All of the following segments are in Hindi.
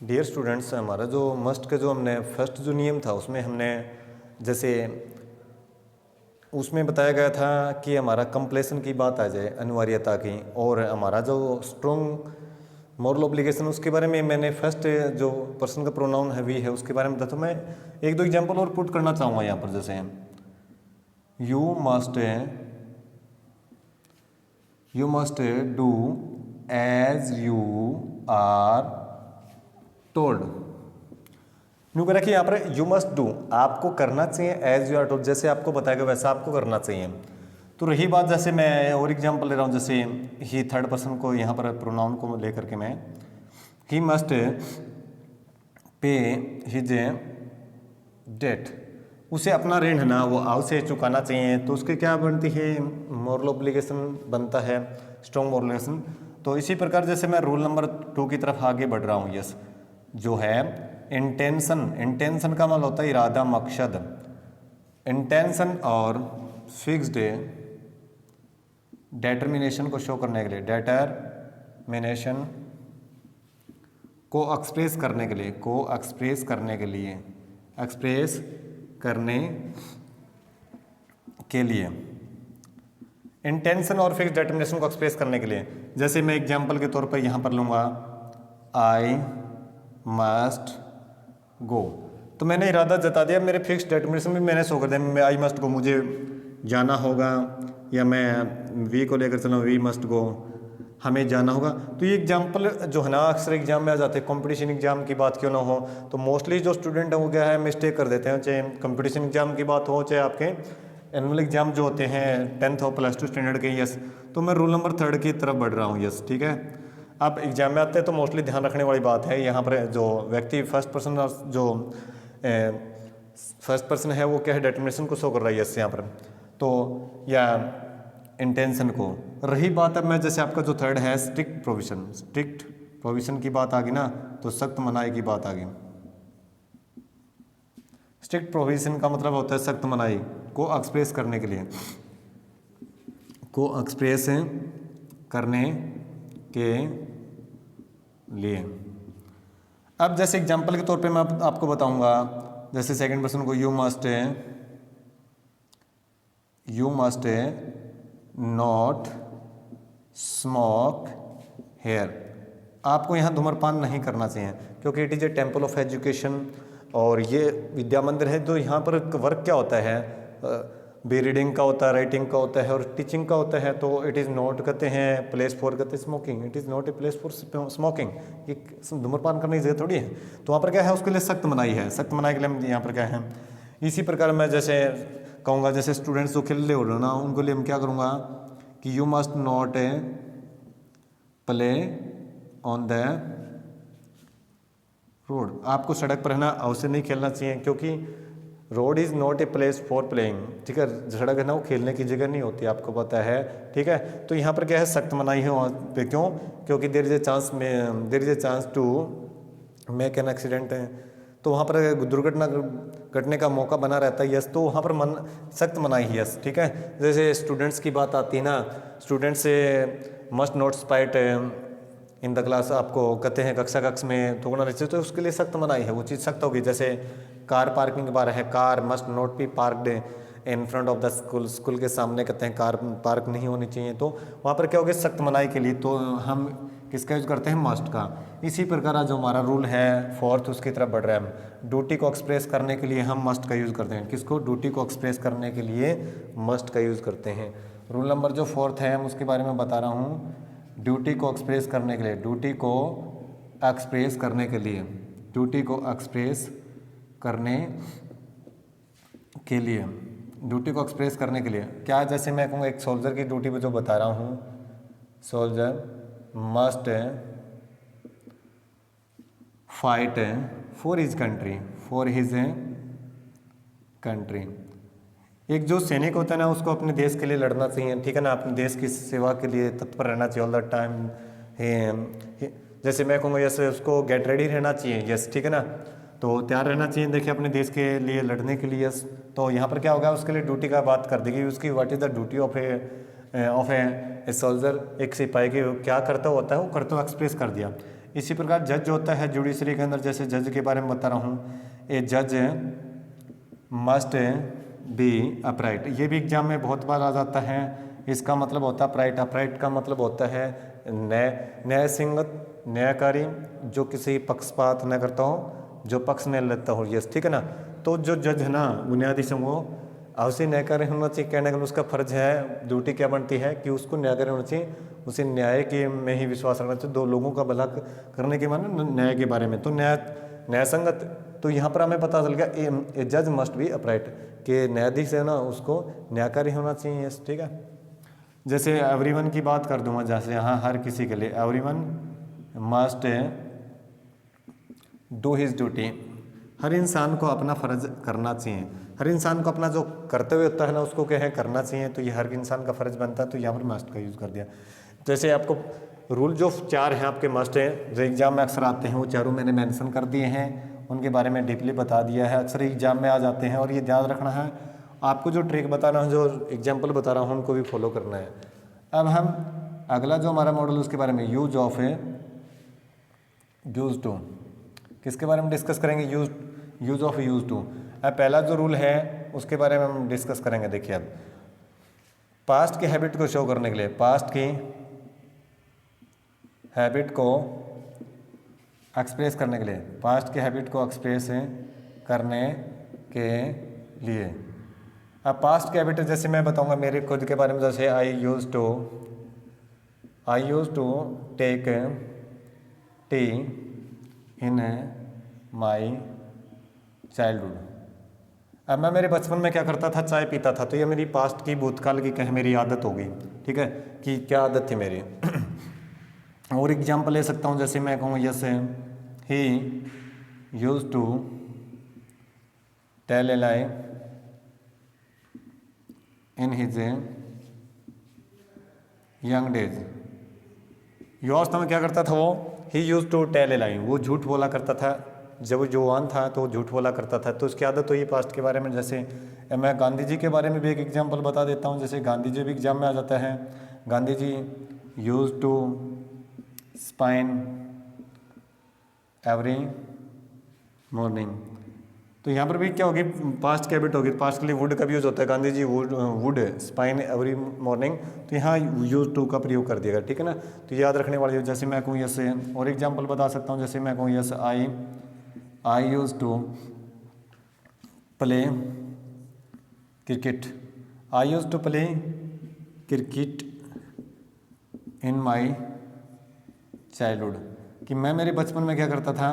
डियर स्टूडेंट्स, हमारा जो मस्ट का जो हमने फर्स्ट जो नियम था उसमें हमने जैसे उसमें बताया गया था कि हमारा कंप्लेसन की बात आ जाए, अनिवार्यता की, और हमारा जो स्ट्रॉन्ग मॉरल ऑब्लिगेशन उसके बारे में मैंने फर्स्ट जो पर्सन का प्रोनाउन है वी है उसके बारे में बताया। तो मैं एक दो एग्जांपल और पुट करना चाहूँगा यहाँ पर। जैसे you must do as you are told. न्यू करा कि यहाँ पर यू मस्ट डू, आपको करना चाहिए, एज यू आर टोल्ड, जैसे आपको बताया गया वैसा आपको करना चाहिए। तो रही बात, जैसे मैं और एग्जांपल ले रहा हूँ, जैसे ही थर्ड पर्सन को यहाँ पर प्रोनाउन को लेकर के मैं he must pay his debt, उसे अपना ऋण है ना वो आव से चुकाना चाहिए। तो उसके क्या बनती है, मॉरल ऑब्लिगेशन बनता है, स्ट्रॉन्ग मॉरल ऑब्लिगेशन। तो इसी प्रकार जैसे मैं रूल नंबर 2 की तरफ आगे बढ़ रहा हूँ, यस, जो है इंटेंशन। इंटेंशन का मतलब होता है इरादा, मकसद। इंटेंशन और फिक्स्ड डेटर्मिनेशन को शो करने के लिए, डेटर्मिनेशन को एक्सप्रेस करने के लिए, एक्सप्रेस करने के लिए, इंटेंशन और फिक्स्ड डेटर्मिनेशन को एक्सप्रेस करने के लिए। जैसे मैं एग्जांपल के तौर पर यहाँ पर लूँगा आई मस्ट गो, तो मैंने इरादा जता दिया, मेरे फिक्स्ड डेटर्मिनेशन भी मैंने शो कर दिया, आई मस्ट गो, मुझे जाना होगा, या मैं वी को लेकर चला, वी मस्ट गो, हमें जाना होगा। तो ये एग्जाम्पल जो है ना अक्सर एग्जाम में आ जाते हैं, कंपटीशन एग्जाम की बात क्यों ना हो, तो मोस्टली जो स्टूडेंट है वो क्या है मिस्टेक कर देते हैं, चाहे कंपटीशन एग्जाम की बात हो, चाहे आपके एनुअल एग्जाम जो होते हैं 10th और +2 स्टैंडर्ड के। यस, तो मैं रूल नंबर 3 की तरफ बढ़ रहा हूँ। यस, ठीक है। अब एग्जाम में आते हैं तो मोस्टली ध्यान रखने वाली बात है यहाँ पर, जो व्यक्ति फर्स्ट पर्सन है वो क्या है, डेटर्मिनेशन को शो कर रहा है, यस यहाँ पर, तो या इंटेंशन को। रही बात अब मैं जैसे आपका जो थर्ड है स्ट्रिक्ट प्रोविजन की बात आ गई ना, तो सख्त मनाही की बात आ गई। स्ट्रिक्ट प्रोविजन का मतलब होता है सख्त मनाही को एक्सप्रेस करने के लिए, अब जैसे एग्जांपल के तौर पे मैं आपको बताऊंगा, जैसे सेकंड पर्सन को you must not smoke here, आपको यहाँ धूम्रपान नहीं करना चाहिए, क्योंकि it is a temple of education, और ये विद्या मंदिर है। तो यहाँ पर वर्क क्या होता है, बी रीडिंग का होता है, राइटिंग का होता है और टीचिंग का होता है। तो इट इज़ नॉट कहते हैं प्लेस फॉर, कहते हैं smoking, it is not a place for smoking, ये धूम्रपान करने की जगह थोड़ी है। तो वहाँ पर क्या है, उसके लिए सख्त मनाही है, सख्त मनाही के लिए हम यहाँ पर क्या है। इसी प्रकार मैं जैसे कहूँगा, जैसे स्टूडेंट्स जो खेल रहे हो ना उनको लिए हम क्या करूँगा कि you must not play on the road, आपको सड़क पर है ना अवश्य नहीं खेलना चाहिए, क्योंकि road is not a place for playing, ठीक है। सड़क है ना वो खेलने की जगह नहीं होती, आपको पता है, ठीक है। तो यहाँ पर क्या है, सख्त मनाही है वहाँ पे, क्यों, क्योंकि there is a chance to make an accident है, तो वहाँ पर दुर्घटना घटने का मौका बना रहता है। यस, तो वहाँ पर सख्त मनाही है, यस, ठीक है। जैसे स्टूडेंट्स की बात आती है ना, स्टूडेंट्स से must not spite in the class, आपको कहते हैं कक्षा में थूकना नहीं चाहिए, तो उसके लिए सख्त मनाही है, वो चीज़ सख्त होगी। जैसे कार पार्किंग के बारे है, car must not be parked in front of the school, school के सामने कहते हैं कार पार्क नहीं होनी चाहिए, तो वहाँ पर क्या होगा, सख्त मनाही के लिए तो हम किसका यूज़ करते हैं, मस्ट का। इसी प्रकार जो हमारा रूल है 4th उसकी तरफ बढ़ रहा है, हम ड्यूटी को एक्सप्रेस करने के लिए हम मस्ट का यूज़ करते हैं। किसको, ड्यूटी को एक्सप्रेस करने के लिए मस्ट का यूज़ करते हैं। रूल नंबर जो 4th है हम उसके बारे में बता रहा हूँ, ड्यूटी को एक्सप्रेस करने के लिए, ड्यूटी को एक्सप्रेस करने के लिए क्या, जैसे मैं कहूँगा एक सोल्जर की ड्यूटी पे जो बता रहा हूँ, soldier must fight for his country, एक जो सैनिक होता है ना उसको अपने देश के लिए लड़ना चाहिए, ठीक है ना, अपने देश की सेवा के लिए तत्पर रहना चाहिए ऑल द टाइम। जैसे मैं कहूँगा जैसे उसको गेट रेडी रहना चाहिए, यस, ठीक है ना, तो तैयार रहना चाहिए, देखिए अपने देश के लिए लड़ने के लिए। यस, तो यहाँ पर क्या होगा, उसके लिए ड्यूटी का बात कर देगी, उसकी what is the duty of a soldier, एक सिपाही की क्या करता होता है वो करते हुए एक्सप्रेस कर दिया। इसी प्रकार जज होता है जुडिशरी के अंदर, जैसे जज के बारे में बता रहा हूँ, ए जज मस्ट बी अपराइट। ये भी एग्जाम में बहुत बार आ जाता है। इसका मतलब होता है अपराइट। अपराइट का मतलब होता है न्याय संगत, न्यायकारी, जो किसी पक्षपात न करता हो, जो पक्ष न लेता हो, यस, ठीक है ना। तो जो जज है ना बुनियादी से वो अवश्य न्यायकारी होना चाहिए। कहने का उसका फर्ज है, ड्यूटी क्या बनती है कि उसको न्यायकारी होना चाहिए, उसे न्याय के में ही विश्वास रखना चाहिए। दो लोगों का भला करने के माने न्याय के बारे में, तो न्याय संगत। तो यहाँ पर हमें पता चल गया ए जज मस्ट बी अपराइट, कि न्यायाधीश है ना उसको न्यायकारी होना चाहिए, यस, ठीक है। जैसे एवरीवन की बात कर दूंगा, जैसे यहाँ हर किसी के लिए, everyone must do his duty. हर इंसान को अपना फर्ज करना चाहिए। हर इंसान को अपना जो कर्तव्य होता है ना उसको क्या है करना चाहिए। तो ये हर इंसान का फर्ज बनता है, तो यहाँ पर मस्ट का यूज़ कर दिया। जैसे आपको रूल जो 4 हैं आपके मस्ट हैं, जो एग्जाम में अक्सर आते हैं, वो चारों मैंने मेंशन कर दिए हैं, उनके बारे में डीपली बता दिया है, अक्सर एग्जाम में आ जाते हैं। और ये ध्यान रखना है, आपको जो ट्रिक बताना है, जो एग्जाम्पल बता रहा हूँ, उनको भी फॉलो करना है। अब हम अगला जो हमारा मॉडल उसके बारे में यूज ऑफ यूज टू, किसके बारे में डिस्कस करेंगे, यूज ऑफ यूज टू। अब पहला जो रूल है उसके बारे में हम डिस्कस करेंगे। देखिए, अब पास्ट की हैबिट को शो करने के लिए, पास्ट की हैबिट को एक्सप्रेस करने के लिए, पास्ट की हैबिट को एक्सप्रेस करने के लिए। अब पास्ट की हैबिट जैसे मैं बताऊंगा मेरे खुद के बारे में, जैसे I use to take tea in my childhood. अब मैं मेरे बचपन में क्या करता था, चाय पीता था। तो ये मेरी पास्ट की, भूतकाल की कह मेरी आदत हो गई, ठीक है, कि क्या आदत थी मेरी। और एग्जाम्पल ले सकता हूँ, जैसे मैं कहूँ yes he use to tell a lie in his young days. युवावस्था में क्या करता था वो, he use to tell a lie, वो झूठ बोला करता था। जब वो जवान था तो झूठ बोला करता था, तो उसकी आदत हुई पास्ट के बारे में। जैसे मैं गांधी जी के बारे में भी एक एग्जाम्पल बता देता हूँ। जैसे गांधी जी भी एग्जाम में आ जाता है। Gandhi ji use to spin every morning. तो यहाँ पर भी क्या होगी, पास्ट की हैबिट होगी। पास्ट के लिए वुड का भी यूज होता है, गांधी जी वुड स्पाइन एवरी मॉर्निंग, तो यहाँ यूज टू का प्रयोग कर दिएगा, ठीक है ना। तो याद रखने वाली, जैसे मैं कहूँ यस, और एग्जाम्पल बता सकता हूँ। जैसे मैं कहूँ yes I use to play cricket, I use to play cricket in my childhood, कि मैं मेरे बचपन में क्या करता था,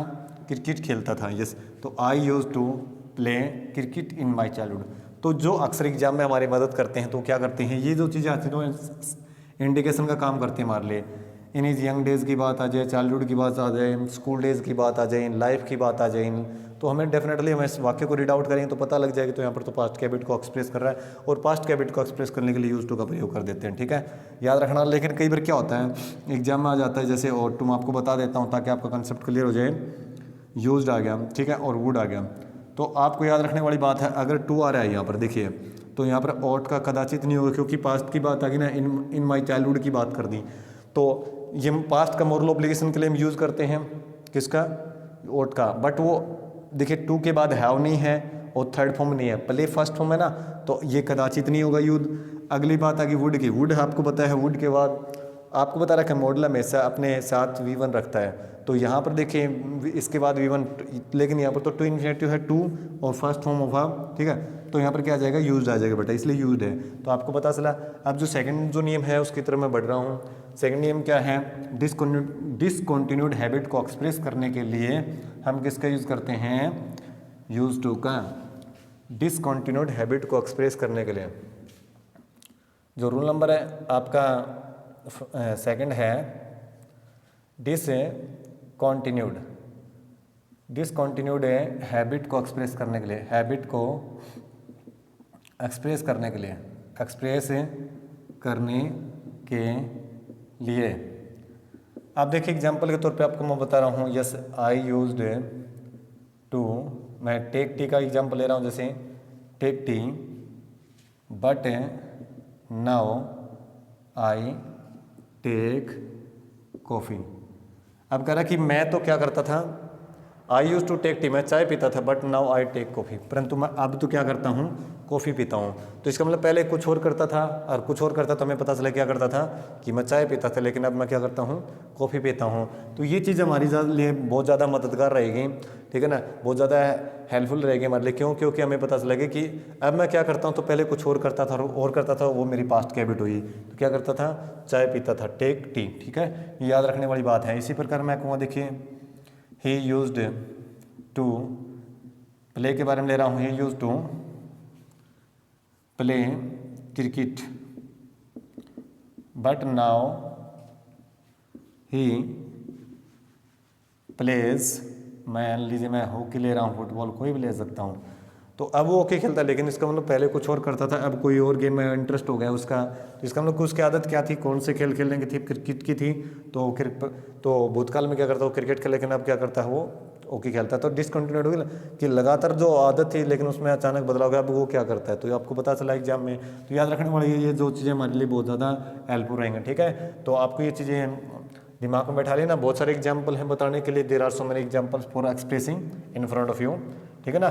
क्रिकेट खेलता था, यस। तो I use to play cricket in my childhood. तो जो अक्सर एग्जाम में हमारी मदद करते हैं, तो क्या करते हैं, ये जो चीज़ें आती हैं तो इंडिकेशन का काम करती है हमारे लिए। इन इज यंग डेज़ की बात आ जाए, चाइल्डहुड की बात आ जाए, स्कूल डेज़ की बात आ जाए, इन लाइफ की बात आ जाए, तो हमें डेफिनेटली हम इस वाक्य को रीड आउट करेंगे तो पता लग जाएगी। तो यहाँ पर तो पास्ट की हैबिट को एक्सप्रेस कर रहा है, और पास्ट की हैबिट को एक्सप्रेस करने के लिए यूज टू का प्रयोग कर देते हैं, ठीक है, याद रखना। लेकिन कई बार क्या होता है, एग्जाम में आ जाता है, जैसे और टू, मैं आपको बता देता हूँ ताकि आपका कंसेप्ट क्लियर हो जाए। यूज्ड आ गया, ठीक है, और वुड आ गया। तो आपको याद रखने वाली बात है, अगर टू आ रहा है यहाँ पर देखिए, तो यहाँ पर ओट का कदाचित नहीं होगा, क्योंकि पास्ट की बात आ गई ना, इन माई चाइल्डहुड की बात कर दी। तो ये पास्ट का मोरल ऑब्लिगेशन के लिए हम यूज़ करते हैं किसका, ओट का। बट वो देखिए टू के बाद हैव नहीं है और थर्ड फॉर्म नहीं है, प्ले फर्स्ट फॉर्म है ना, तो ये कदाचित नहीं होगा यूज। अगली बात आ गई वुड की। वुड आपको पता है, वुड के बाद आपको बता रखा है मॉडल हमेशा अपने साथ V1 रखता है। तो यहाँ पर देखिए इसके बाद V1, लेकिन यहाँ पर तो टू इन्फिनेटिव है, टू और फर्स्ट फॉर्म ऑफ वर्ब, ठीक है। तो यहाँ पर क्या आ जाएगा, यूज्ड आ जाएगा बेटा, इसलिए यूज्ड है। तो आपको पता चला। अब जो सेकंड जो नियम है उसकी तरफ मैं बढ़ रहा हूँ। सेकंड नियम क्या है, डिसकंटिन्यूड हैबिट को एक्सप्रेस करने के लिए हम किसका यूज़ करते हैं, यूज टू का। डिसकंटिन्यूड हैबिट को एक्सप्रेस करने के लिए जो रूल नंबर है आपका सेकंड है, डिसकंटिन्यूड हैबिट को एक्सप्रेस करने के लिए, हैबिट को एक्सप्रेस करने के लिए, एक्सप्रेस करने के लिए। आप देखिए एग्जांपल के तौर पे आपको मैं बता रहा हूँ, यस आई यूज्ड टू, मैं टेक टी का एग्जांपल ले रहा हूँ, जैसे take tea but now I take coffee. अब कह रहा कि मैं तो क्या करता था, I use to take tea, मैं चाय पीता था, but now I take coffee, परंतु मैं अब तो क्या करता हूँ, कॉफ़ी पीता हूँ। तो इसका मतलब पहले कुछ और करता था और कुछ और करता, तो हमें पता चला क्या करता था कि मैं चाय पीता था, लेकिन अब मैं क्या करता हूँ, कॉफ़ी पीता हूँ। तो ये चीज़ हमारी लिए बहुत ज़्यादा मददगार रहेगी, ठीक है ना, बहुत ज़्यादा हेल्पफुल रहेगी हमारे लिए। क्यों? क्योंकि हमें पता चलेगा कि अब मैं क्या करता हूँ, तो पहले कुछ और करता था और करता था, वो मेरी पास्ट की हैबिट हुई। तो क्या करता था, चाय पीता था, टेक टी, ठीक है, ये याद रखने वाली बात है। इसी प्रकार मैं कहूँगा, देखिए ही यूज्ड टू, प्ले के बारे में ले रहा हूँ, he used to play cricket but now he plays, मान लीजिए मैं हॉकी ले रहा हूँ, फुटबॉल कोई भी ले सकता हूँ, तो अब वो हॉकी खेलता है, लेकिन इसका मतलब पहले कुछ और करता था, अब कोई और गेम में इंटरेस्ट हो गया उसका। तो इसका मतलब उसकी आदत क्या थी, कौन से खेल खेलने की थी, क्रिकेट की थी। तो भूतकाल में क्या करता है, वो क्रिकेट खेल, लेकिन अब क्या करता है, वो हॉकी खेलता है। तो डिसकंटिन्यूड हो गई कि लगातार जो आदत थी, लेकिन उसमें अचानक बदलाव हो गया, अब वो क्या करता है, तो आपको पता चला एग्जाम में। तो याद रखने वाली ये जो चीज़ें हमारे लिए बहुत ज़्यादा हेल्पफुल रहेंगे, ठीक है। तो आपको ये चीज़ें दिमाग में बैठा लेना। बहुत सारे एग्जाम्पल हैं बताने के लिए, there are so many examples for expressing in front of you, ठीक है ना।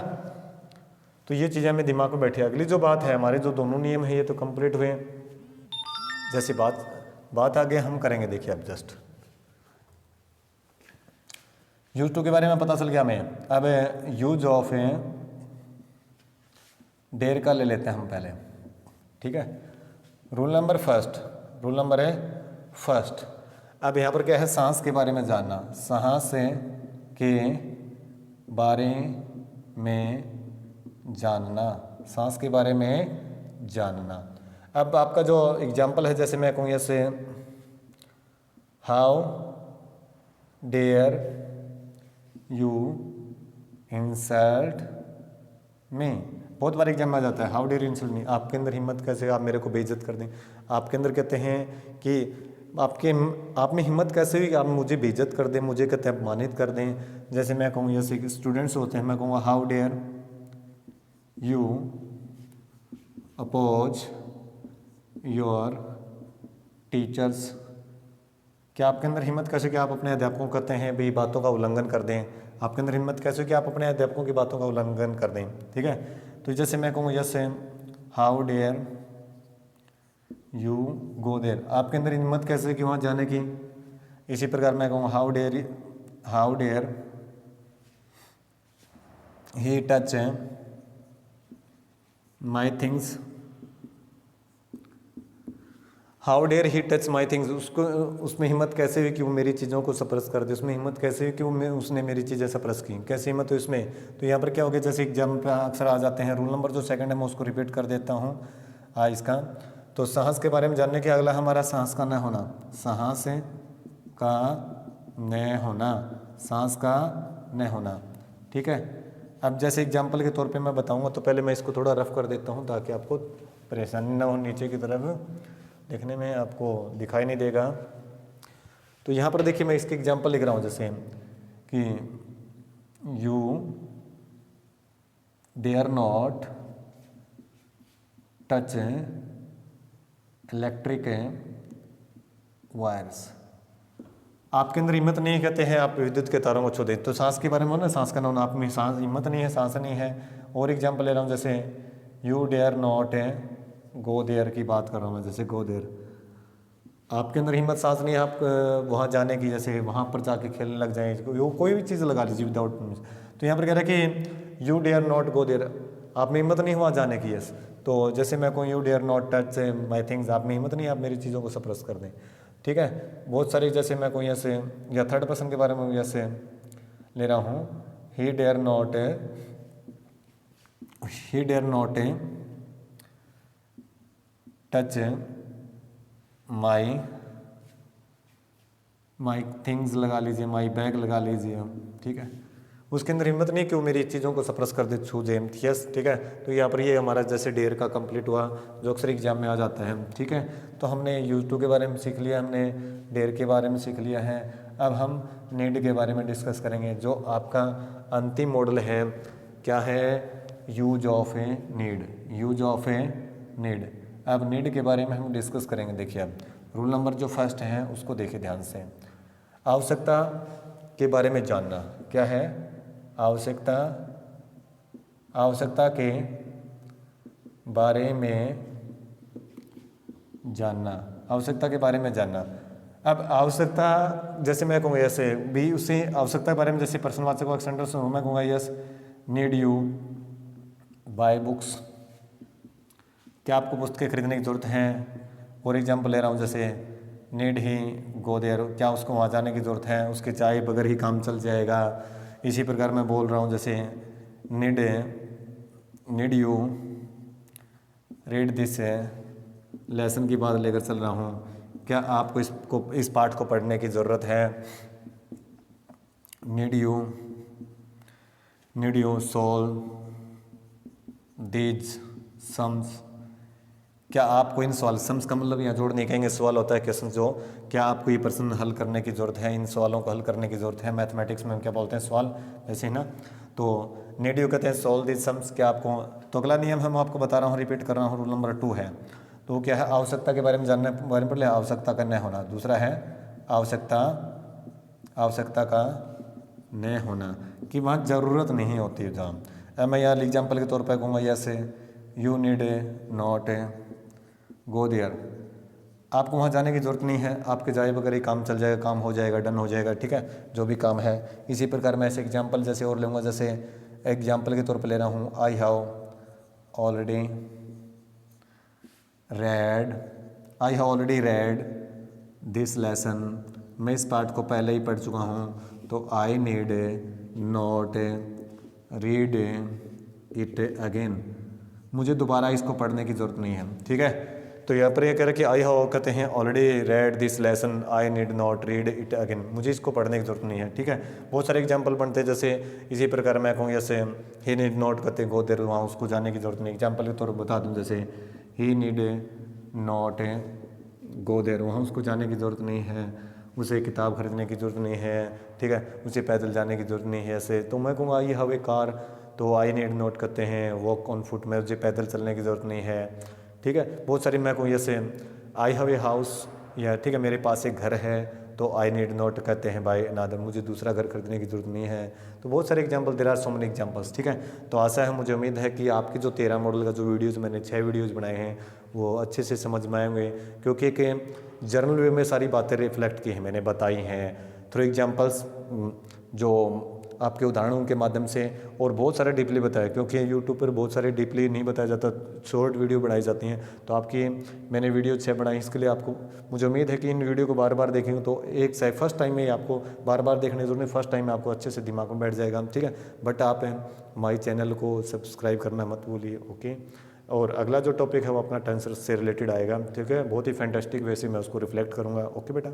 तो ये चीज़ें हमें दिमाग में बैठी। अगली जो बात है, हमारे जो दोनों नियम है ये तो कंप्लीट हुए। जैसी बात आगे हम करेंगे, देखिए अब जस्ट यूज टू के बारे में पता चल गया हमें। अब यूज ऑफ डेर का ले लेते हैं हम पहले, ठीक है। Rule number first. अब यहाँ पर क्या है, सांस के बारे में जानना, सांस के बारे में जानना, सांस के बारे में जानना। अब आपका जो एग्जाम्पल है, जैसे मैं कहूँ जैसे how dare you insult me, बहुत बार एग्जाम में आ जाता है, how dare you insult me, आपके अंदर हिम्मत कैसे, आप मेरे को बेइज्जत कर दें। आपके अंदर कहते हैं कि आप में हिम्मत कैसे हुई कि आप मुझे बेइज्जत कर दें, मुझे कहते हैं अपमानित कर दें। जैसे मैं कहूँ, जैसे स्टूडेंट्स होते हैं, मैं कहूँगा how dare you oppose your teachers, क्या आपके अंदर हिम्मत कैसे कि आप अपने अध्यापकों को कहते हैं भाई बातों का उल्लंघन कर दें। आपके अंदर हिम्मत कैसे कि आप अपने अध्यापकों की बातों का उल्लंघन कर दें, ठीक है। तो जैसे मैं कहूँ जैसे how dare you go there, आपके अंदर हिम्मत कैसे कि वहाँ जाने की। इसी प्रकार मैं कहूँ how dare he touch my things, how dare he touch my things, उसको उसमें हिम्मत कैसे हुई कि वो मेरी चीज़ों को सप्रेस कर दे, उसमें हिम्मत कैसे हुई कि उसने मेरी चीज़ें सप्रेस की, कैसे हिम्मत हुई उसमें। तो यहाँ पर क्या हो गया, जैसे एग्जाम पे अक्सर आ जाते हैं। रूल नंबर जो सेकंड है मैं उसको रिपीट कर देता हूँ इसका। तो सांस के बारे में जानने के अगला हमारा सांस का न होना, सांस का न होना, सांस का न होना, ठीक है। अब जैसे एग्जाम्पल के तौर पे मैं बताऊंगा, तो पहले मैं इसको थोड़ा रफ कर देता हूँ ताकि आपको परेशानी ना हो, नीचे की तरफ देखने में आपको दिखाई नहीं देगा। तो यहाँ पर देखिए मैं इसके एग्जाम्पल लिख रहा हूँ, जैसे कि you dare not touch electric wires, आपके अंदर हिम्मत नहीं, कहते हैं आप विद्युत के तारों को छू दें। तो सांस के बारे में ना, सांस का नाम, आप में सांस हिम्मत नहीं है, सांस नहीं है। और एग्जाम्पल ले रहा हूँ, जैसे you dare not go there की बात कर रहा हूँ मैं, जैसे गो देयर, आपके अंदर हिम्मत सांस नहीं है आप वहाँ जाने की, जैसे वहाँ पर जाके खेलने लग जाएँ, कोई भी चीज़ लगा लीजिए विदाउट। तो यहाँ पर कह रहा है कि you dare not go there, आप में हिम्मत नहीं वहाँ जाने की। यस, तो जैसे मैं कहूँ you dare not touch my things, आप में हिम्मत नहीं, आप मेरी चीज़ों को सप्रेस कर दें, ठीक है। बहुत सारी, जैसे मैं कहूँ ऐसे, या थर्ड पर्सन के बारे में जैसे ले रहा हूँ, he dare not touch my things लगा लीजिए, माई बैग लगा लीजिए, ठीक है। उसके अंदर हिम्मत नहीं कि वो मेरी चीज़ों को सप्रेस कर दे, छू दे। यस, ठीक है। तो यहाँ पर ये हमारा जैसे डेयर का कंप्लीट हुआ, जो अक्सर एग्जाम में आ जाता है, ठीक है। तो हमने यूज टू के बारे में सीख लिया, हमने डेयर के बारे में सीख लिया है। अब हम नीड के बारे में डिस्कस करेंगे, जो आपका अंतिम मॉडल है। क्या है? Use of a need. अब नीड के बारे में हम डिस्कस करेंगे। देखिए अब रूल नंबर जो फर्स्ट है उसको देखिए ध्यान से। आवश्यकता के बारे में जानना, क्या है? आवश्यकता के बारे में जानना, आवश्यकता के बारे में जानना। अब आवश्यकता जैसे मैं कहूँगा ऐसे भी, उसी आवश्यकता के बारे में जैसे प्रश्नवाचक वाक्य सेंटेंस में मैं कहूँगा yes need you buy books, क्या आपको पुस्तकें खरीदने की ज़रूरत है। और एग्जाम्पल ले रहा हूँ जैसे नीड ही गो देयर, क्या उसको वहाँ जाने की ज़रूरत है, उसके चाय बगैर ही काम चल जाएगा। इसी प्रकार मैं बोल रहा हूँ जैसे need you read this lesson की बात लेकर चल रहा हूँ, क्या आपको इस पाठ को पढ़ने की ज़रूरत है। Need you solve these sums, क्या आपको इन सवाल, सम्स का मतलब यहाँ जोड़ नहीं कहेंगे, सवाल होता है क्वेश्चन जो, क्या आपको ये प्रश्न हल करने की ज़रूरत है, इन सवालों को हल करने की ज़रूरत है। मैथमेटिक्स में हम क्या बोलते हैं, सवाल, ऐसे ही ना। तो नीड यू कहते हैं सॉल्व दिस सम्स, क्या आपको। तो अगला नियम हम आपको बता रहा हूँ, रिपीट कर रहा हूँ, रूल नंबर 2 है। तो क्या है, आवश्यकता के बारे में जानने बारे में पढ़ लिया, आवश्यकता का न होना। दूसरा है आवश्यकता का न होना, कि वहाँ ज़रूरत नहीं होती है जहाँ। मैं यहाँ एग्जाम्पल के तौर पर कहूँगा जैसे you need not go there, आपको वहाँ जाने की ज़रूरत नहीं है, आपके जाए बगैर ही काम चल जाएगा, काम हो जाएगा, डन हो जाएगा, ठीक है, जो भी काम है। इसी प्रकार मैं ऐसे एग्जाम्पल जैसे और लूँगा, जैसे एग्जाम्पल के तौर पे ले रहा हूँ I have already read this lesson, मैं इस पार्ट को पहले ही पढ़ चुका हूँ, तो I need not read it again, मुझे दोबारा इसको पढ़ने की ज़रूरत नहीं है, ठीक है। तो यहाँ पर ये कह रहे कि आई हैव कहते हैं already read this lesson, I need not read it again, मुझे इसको पढ़ने की ज़रूरत नहीं है, ठीक है। बहुत सारे एग्जांपल बनते हैं, जैसे इसी प्रकार मैं कहूँ जैसे ही नीड नॉट कहते हैं गो देयर, वहाँ उसको जाने की ज़रूरत नहीं। एग्जाम्पल के तौर पर बता दूँ, जैसे ही नीड नॉट गो देयर, वहाँ उसको जाने की ज़रूरत नहीं है, उसे किताब खरीदने की ज़रूरत नहीं है, ठीक है, उसे पैदल जाने की ज़रूरत नहीं है। ऐसे तो मैं कहूँगा आई हैव ए कार, तो आई नीड नॉट करते हैं वॉक ऑन फुट, में मुझे पैदल चलने की ज़रूरत नहीं है, ठीक है। बहुत सारी मैं कहूँ जैसे आई हैव ए हाउस, या ठीक है मेरे पास एक घर है, तो आई नीड नॉट कहते हैं बाय अनदर, मुझे दूसरा घर खरीदने की ज़रूरत नहीं है। तो बहुत सारे example, there are so many examples, ठीक है। तो आशा है, मुझे उम्मीद है कि आपके जो 13 मॉडल का जो वीडियोज़ मैंने 6 वीडियोज़ बनाए हैं वो अच्छे से समझ में आएंगे, क्योंकि एक जर्नल वे में सारी बातें रिफ्लेक्ट की हैं, मैंने बताई हैं थ्रू एग्जाम्पल्स, जो आपके उदाहरणों के माध्यम से, और बहुत सारे डीपली बताया, क्योंकि यूट्यूब पर बहुत सारे डीपली नहीं बताया जाता, शॉर्ट वीडियो बनाई जाती हैं। तो आपकी मैंने वीडियो 6 बनाई, इसके लिए आपको, मुझे उम्मीद है कि इन वीडियो को बार बार देखेंगे तो एक से फर्स्ट टाइम में ही आपको बार बार देखने की जरूरत नहीं, फर्स्ट टाइम में आपको अच्छे से दिमाग में बैठ जाएगा, ठीक है। बट आप हमारे चैनल को सब्सक्राइब करना मत भूलिए, ओके। और अगला जो टॉपिक है वो अपना टेंसर से रिलेटेड आएगा, ठीक है, बहुत ही फैंटास्टिक वे से मैं उसको रिफ्लेक्ट करूँगा, ओके बेटा।